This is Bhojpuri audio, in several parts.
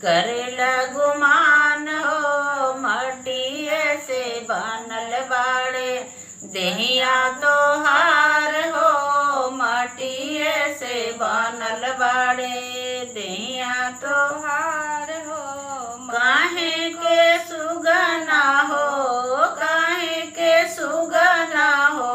करेला गुमान हो मटिए से बनल बाड़े। देहिया तोहार हो मटिए से बनल बाड़े। देहिया तोहार हो काहे के सुगना हो, काहे के सुगना हो।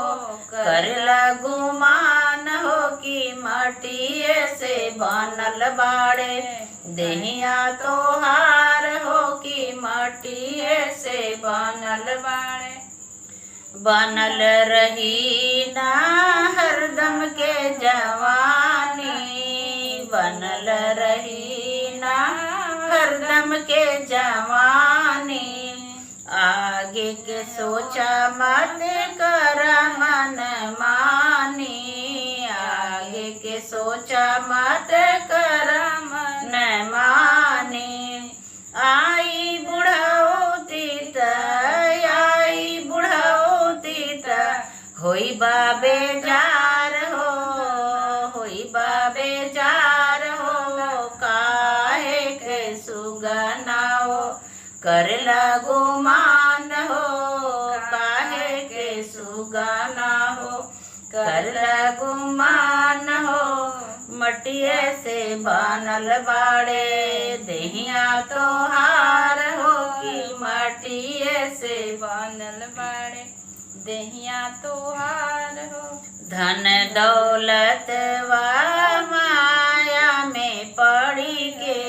करेला गुमान हो कि मटिए से बनल बाड़े। देहिया तोहार हो कि मटिए से बनल बाड़े। बनल रही ना हरदम के जवानी, बनल रही ना हरदम के जवानी। आगे के सोचा मत कर मन मानी, आगे के सोचा मत कर मन मानी। आई बुढ़ौती त, आई बुढ़ौती त होई बाबे जार हो, होई बाबे जार हो। काहे के सुगना हो करेला गुमान हो, काहे के सुगना हो करेला गुमान हो। मटिए से बनल बाड़े। देहिया तोहार हो कि मटिए से बनल बाड़े। देहिया तोहार हो धन दौलत व माया में पड़ी के,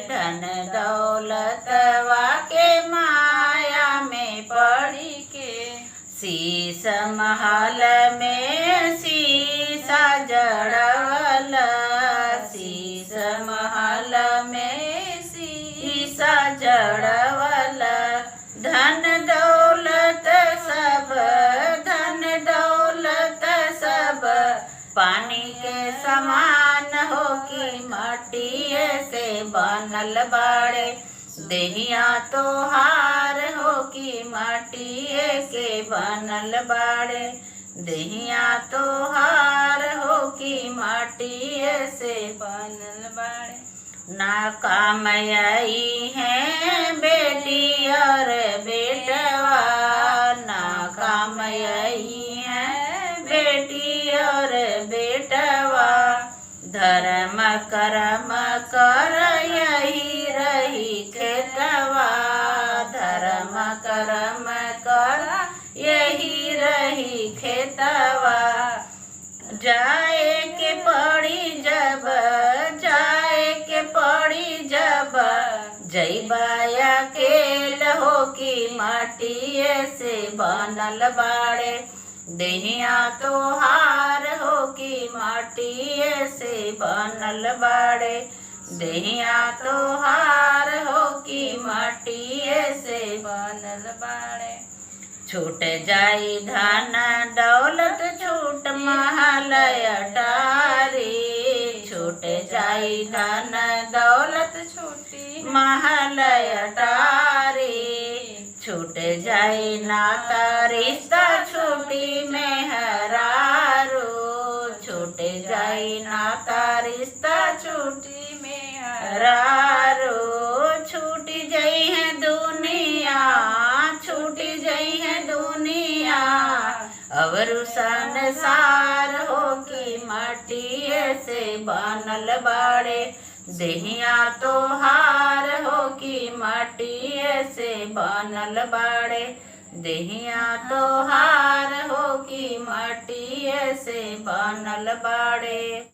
धन दौलत व के माया में पड़ी के। शीश महल में शीशा जड़वल, शीश महल में शीशा जड़वल। धन दौलत सब, धन दौलत सब पानी के समान हो कि मटिए से बनल बाड़े। देहिया तोहार हो कि मटिए के बनल बाड़े। देहिया तोहार हो कि मटिए से बनल बाड़े। ना काम आई है बेटी और बेटवा, ना काम आई है बेटी और बेटवा। धर्म कर्म कर यही रही खेतवा, धर्म कर्म कर यही रही खेतवा। जाए के पड़ी जब, जाए के पड़ी जब, जइबाया अकेल हो कि मटिए से बनल बाड़े। देहिया तोहार हो कि मटिए से बनल बाड़े। देहिया तोहार हो कि मटिए से बनल बाड़े। छूट जाई धन दौलत छूट महल अटारी, छूट जाई धन दौलत छूटी महल अटारी। छूट जाई नाता रिश्ता छूटी मेहरारू, छूट जाई नाता रिश्ता छूटी मेहरारू। छूटी जाई है दुनिया, छूटी जाई है दुनिया और संसार हो कि मटिए से बनल बाड़े। देहिया तोहार हो कि मटिए से बनल बाड़े। देहिया तोहार हो कि मटिए से बनल बाड़े।